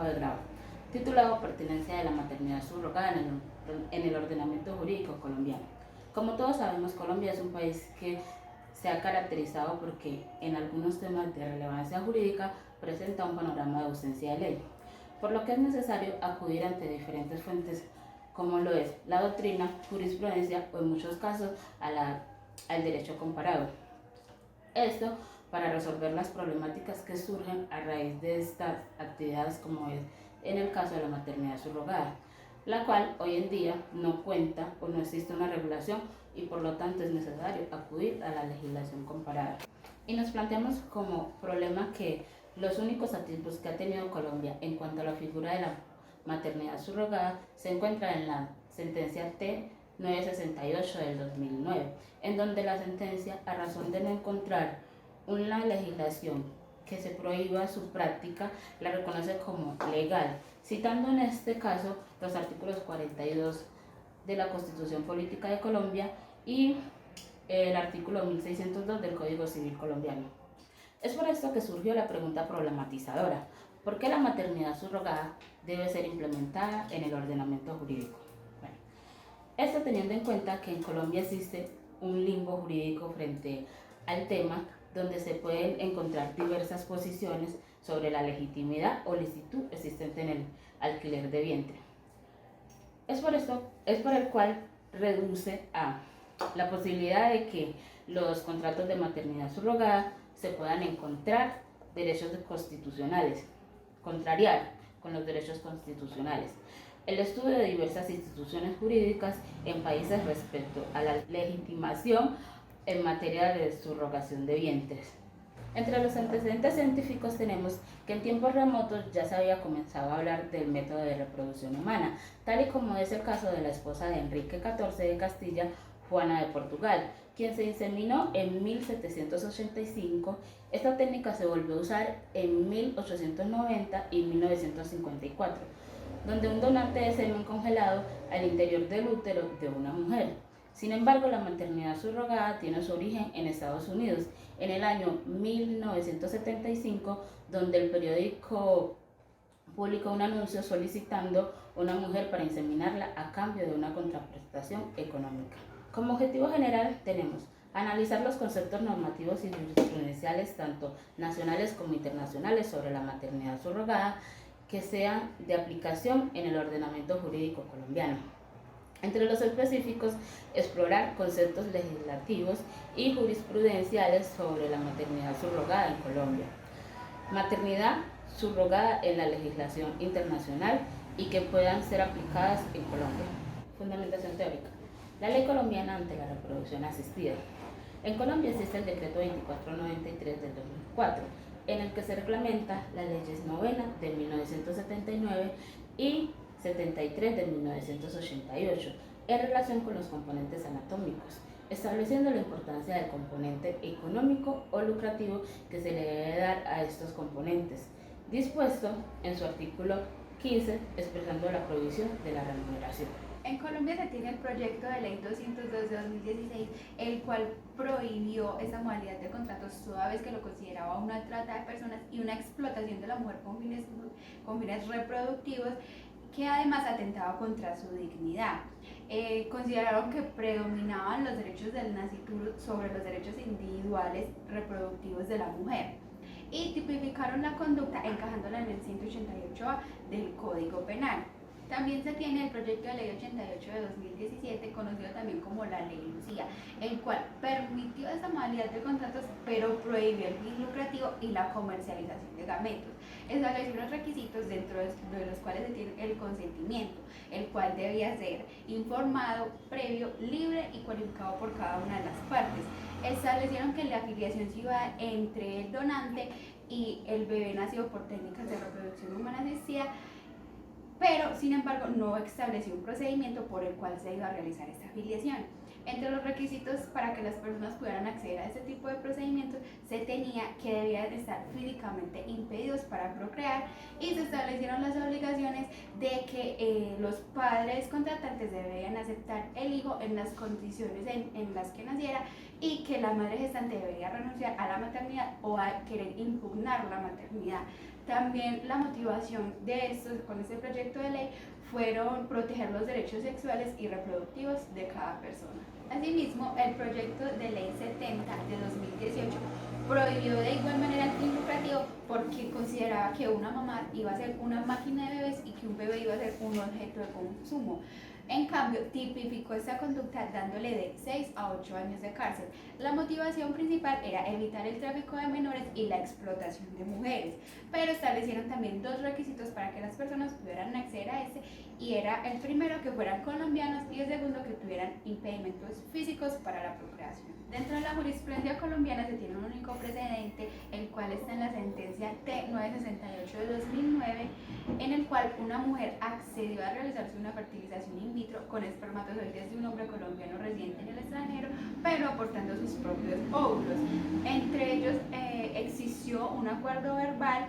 trabajo de grado, titulado Pertinencia de la maternidad subrogada en el ordenamiento jurídico colombiano. Como todos sabemos, Colombia es un país que se ha caracterizado porque en algunos temas de relevancia jurídica presenta un panorama de ausencia de ley, por lo que es necesario acudir ante diferentes fuentes como lo es la doctrina, jurisprudencia o en muchos casos al derecho comparado. Esto para resolver las problemáticas que surgen a raíz de estas actividades, como es en el caso de la maternidad subrogada, la cual hoy en día no cuenta o no existe una regulación y por lo tanto es necesario acudir a la legislación comparada. Y nos planteamos como problema que los únicos atisbos que ha tenido Colombia en cuanto a la figura de la maternidad subrogada se encuentra en la sentencia T-968 del 2009, en donde la sentencia, a razón de no encontrar una legislación que se prohíba su práctica, la reconoce como legal, citando en este caso los artículos 42 de la Constitución Política de Colombia y el artículo 1602 del Código Civil colombiano. Es por esto que surgió la pregunta problematizadora: ¿por qué la maternidad subrogada debe ser implementada en el ordenamiento jurídico? Bueno, esto teniendo en cuenta que en Colombia existe un limbo jurídico frente al tema, donde se pueden encontrar diversas posiciones sobre la legitimidad o licitud existente en el alquiler de vientre. Es por el cual reduce a la posibilidad de que los contratos de maternidad subrogada se puedan encontrar derechos constitucionales, contrariar con los derechos constitucionales. El estudio de diversas instituciones jurídicas en países respecto a la legitimación en materia de subrogación de vientres. Entre los antecedentes científicos tenemos que en tiempos remotos ya se había comenzado a hablar del método de reproducción humana, tal y como es el caso de la esposa de Enrique XIV de Castilla, Juana de Portugal, quien se inseminó en 1785. Esta técnica se volvió a usar en 1890 y 1954, donde un donante de semen congelado al interior del útero de una mujer. Sin embargo, la maternidad subrogada tiene su origen en Estados Unidos, en el año 1975, donde el periódico publicó un anuncio solicitando una mujer para inseminarla a cambio de una contraprestación económica. Como objetivo general tenemos analizar los conceptos normativos y jurisprudenciales, tanto nacionales como internacionales, sobre la maternidad subrogada que sean de aplicación en el ordenamiento jurídico colombiano. Entre los específicos, explorar conceptos legislativos y jurisprudenciales sobre la maternidad subrogada en Colombia. Maternidad subrogada en la legislación internacional y que puedan ser aplicadas en Colombia. Fundamentación teórica. La ley colombiana ante la reproducción asistida. En Colombia existe el decreto 2493 del 2004, en el que se reglamenta las leyes 9 de 1979 y 73 de 1988 en relación con los componentes anatómicos, estableciendo la importancia del componente económico o lucrativo que se le debe dar a estos componentes, dispuesto en su artículo 15, expresando la prohibición de la remuneración. En Colombia se tiene el proyecto de ley 202 de 2016, el cual prohibió esa modalidad de contratos toda vez que lo consideraba una trata de personas y una explotación de la mujer con fines reproductivos, que además atentaba contra su dignidad. Consideraron que predominaban los derechos del nasciturus sobre los derechos individuales reproductivos de la mujer y tipificaron la conducta encajándola en el 188A del Código Penal. También se tiene el proyecto de ley 88 de 2017, conocido también como la Ley Lucía, el cual permitió esa modalidad de contratos, pero prohibió el fin lucrativo y la comercialización de gametos. Estableció unos requisitos dentro de los cuales se tiene el consentimiento, el cual debía ser informado, previo, libre y cualificado por cada una de las partes. Establecieron que la afiliación se iba a dar entre el donante y el bebé nacido por técnicas de reproducción humana asistida, pero sin embargo no estableció un procedimiento por el cual se iba a realizar esta afiliación. Entre los requisitos para que las personas pudieran acceder a este tipo de procedimientos se tenía que debían estar físicamente impedidos para procrear y se establecieron las obligaciones de que los padres contratantes debían aceptar el hijo en las condiciones en las que naciera y que la madre gestante debería renunciar a la maternidad o a querer impugnar la maternidad. También la motivación de estos, con este proyecto de ley, fueron proteger los derechos sexuales y reproductivos de cada persona. Asimismo, el proyecto de ley 70 de 2018 prohibió de igual manera el fin lucrativo porque consideraba que una mamá iba a ser una máquina de bebés y que un bebé iba a ser un objeto de consumo. En cambio, tipificó esta conducta dándole de 6 a 8 años de cárcel. La motivación principal era evitar el tráfico de menores y la explotación de mujeres, pero establecieron también dos requisitos para que las personas pudieran acceder a este, y era el primero que fueran colombianos y el segundo que tuvieran impedimentos físicos para la procreación. Dentro de la jurisprudencia colombiana se tiene un único precedente, el cual está en la sentencia T968 de 2009, en el cual una mujer accedió a realizarse una fertilización in vitro con espermatozoides de un hombre colombiano residente en el extranjero, pero aportando sus propios óvulos. Entre ellos existió un acuerdo verbal,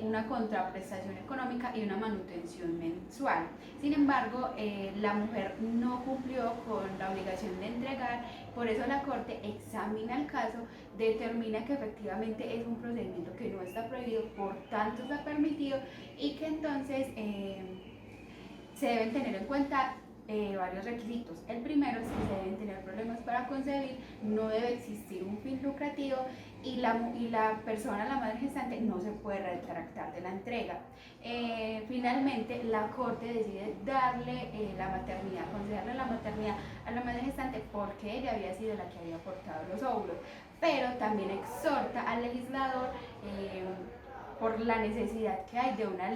una contraprestación económica y una manutención mensual. Sin embargo, la mujer no cumplió con la obligación de entregar, por eso la Corte examina el caso, determina que efectivamente es un procedimiento que no está prohibido, por tanto está permitido, y que entonces se deben tener en cuenta varios requisitos. El primero es que se deben tener problemas para concebir, no debe existir un fin lucrativo y la persona, la madre gestante, no se puede retractar de la entrega. Finalmente, la Corte decide darle la maternidad, concederle la maternidad a la madre gestante porque ella había sido la que había aportado los óvulos, pero también exhorta al legislador por la necesidad que hay de una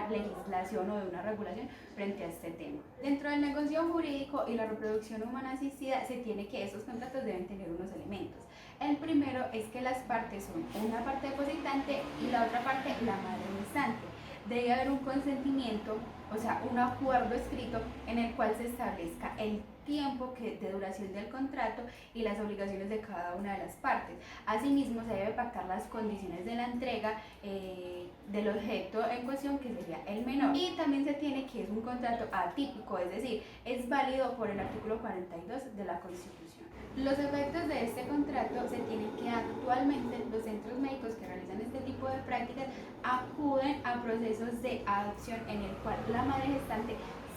legislación o de una regulación frente a este tema. Dentro del negocio jurídico y la reproducción humana asistida se tiene que esos contratos deben tener unos elementos. El primero es que las partes son una parte depositante y la otra parte la madre gestante. Debe haber un consentimiento, o sea, un acuerdo escrito en el cual se establezca el tiempo de duración del contrato y las obligaciones de cada una de las partes. Asimismo, se debe pactar las condiciones de la entrega del objeto en cuestión, que sería el menor. Y también se tiene que es un contrato atípico, es decir, es válido por el artículo 42 de la Constitución. Los efectos de este contrato se tienen que actualmente los centros médicos que realizan este tipo de prácticas acuden a procesos de adopción en el cual la madre gestante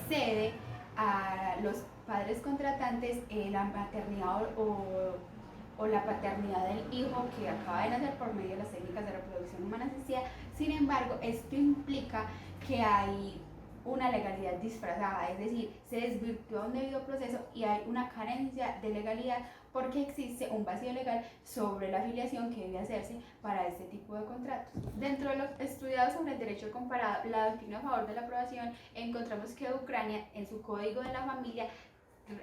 cede a los padres contratantes la maternidad o la paternidad del hijo que acaba de nacer por medio de las técnicas de reproducción humana asistida. Sin embargo, esto implica que hay una legalidad disfrazada, es decir, se desvirtúa un debido proceso y hay una carencia de legalidad porque existe un vacío legal sobre la afiliación que debe hacerse para este tipo de contratos. Dentro de lo estudiado sobre el derecho comparado, la doctrina a favor de la aprobación, encontramos que Ucrania, en su Código de la Familia,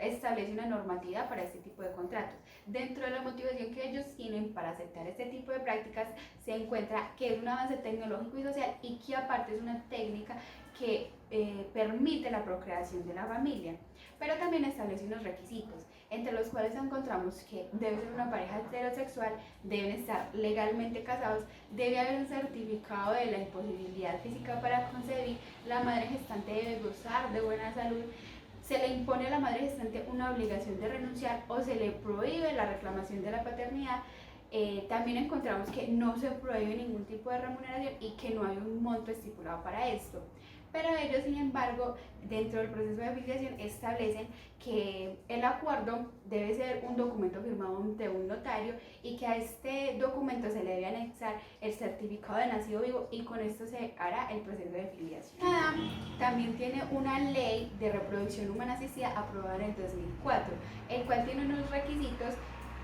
establece una normativa para este tipo de contratos. Dentro de la motivación que ellos tienen para aceptar este tipo de prácticas se encuentra que es un avance tecnológico y social y que aparte es una técnica que permite la procreación de la familia, pero también establece unos requisitos, entre los cuales encontramos que debe ser una pareja heterosexual, deben estar legalmente casados, debe haber un certificado de la imposibilidad física para concebir, la madre gestante debe gozar de buena salud, se le impone a la madre gestante una obligación de renunciar o se le prohíbe la reclamación de la paternidad. También encontramos que no se prohíbe ningún tipo de remuneración y que no hay un monto estipulado para esto. Pero ellos, sin embargo, dentro del proceso de afiliación establecen que el acuerdo debe ser un documento firmado ante un notario y que a este documento se le debe anexar el certificado de nacido vivo y con esto se hará el proceso de afiliación. Canadá también tiene una ley de reproducción humana asistida aprobada en el 2004, el cual tiene unos requisitos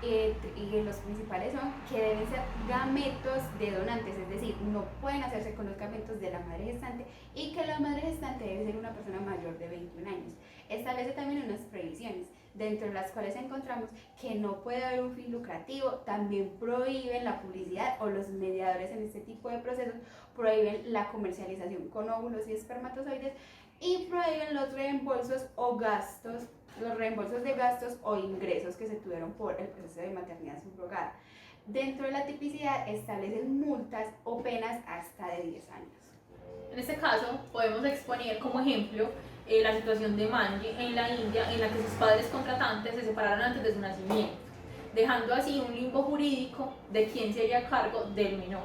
y los principales son que deben ser gametos de donantes, es decir, no pueden hacerse con los gametos de la madre gestante y que la madre gestante debe ser una persona mayor de 21 años. Establece también unas previsiones, dentro de las cuales encontramos que no puede haber un fin lucrativo, también prohíben la publicidad o los mediadores en este tipo de procesos, prohíben la comercialización con óvulos y espermatozoides y prohíben los reembolsos o gastos, los reembolsos de gastos o ingresos que se tuvieron por el proceso de maternidad subrogada. Dentro de la tipicidad establecen multas o penas hasta de 10 años. En este caso podemos exponer como ejemplo la situación de Manji en la India, en la que sus padres contratantes se separaron antes de su nacimiento, dejando así un limbo jurídico de quién se haría cargo del menor.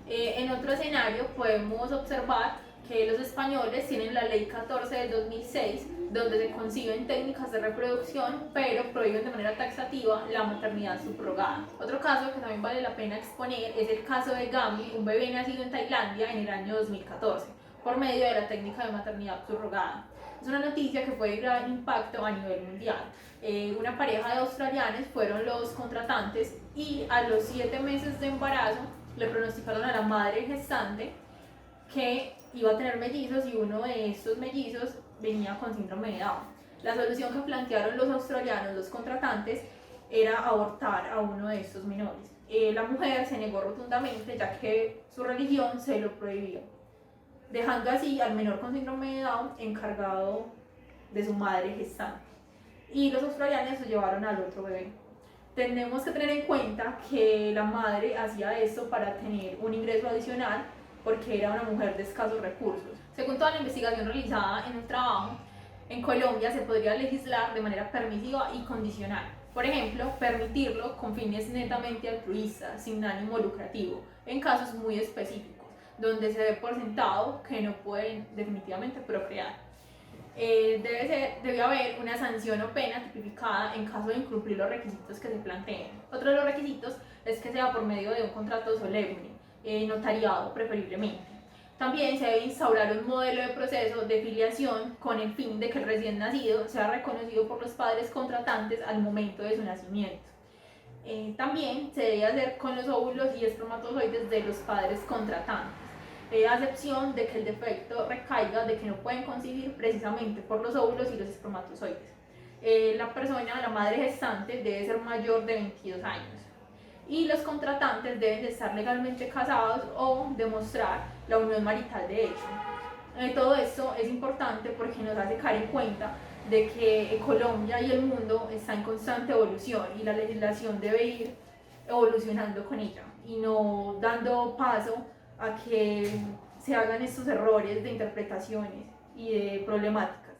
En otro escenario podemos observar que los españoles tienen la Ley 14 del 2006, donde se conciben técnicas de reproducción, pero prohíben de manera taxativa la maternidad subrogada. Otro caso que también vale la pena exponer es el caso de Gami, un bebé nacido en Tailandia en el año 2014, por medio de la técnica de maternidad subrogada. Es una noticia que fue de gran impacto a nivel mundial. Una pareja de australianos fueron los contratantes y a los 7 meses de embarazo le pronosticaron a la madre gestante que iba a tener mellizos y uno de estos mellizos venía con síndrome de Down. La solución que plantearon los australianos, los contratantes, era abortar a uno de estos menores. La mujer se negó rotundamente ya que su religión se lo prohibía, dejando así al menor con síndrome de Down encargado de su madre gestante. Y los australianos lo llevaron al otro bebé. Tenemos que tener en cuenta que la madre hacía esto para tener un ingreso adicional porque era una mujer de escasos recursos. Según toda la investigación realizada en el trabajo, en Colombia se podría legislar de manera permisiva y condicional. Por ejemplo, permitirlo con fines netamente altruistas, sin ánimo lucrativo, en casos muy específicos, donde se dé por sentado que no pueden definitivamente procrear. Debe haber una sanción o pena tipificada en caso de incumplir los requisitos que se planteen. Otro de los requisitos es que sea por medio de un contrato solemne, notariado preferiblemente. También se debe instaurar un modelo de proceso de filiación con el fin de que el recién nacido sea reconocido por los padres contratantes al momento de su nacimiento. También se debe hacer con los óvulos y espermatozoides de los padres contratantes, a excepción de que el defecto recaiga de que no pueden concebir precisamente por los óvulos y los espermatozoides. La persona, la madre gestante, debe ser mayor de 22 años. Y los contratantes deben de estar legalmente casados o demostrar la unión marital de hecho. Todo esto es importante porque nos hace caer en cuenta de que Colombia y el mundo está en constante evolución y la legislación debe ir evolucionando con ella y no dando paso a que se hagan estos errores de interpretaciones y de problemáticas.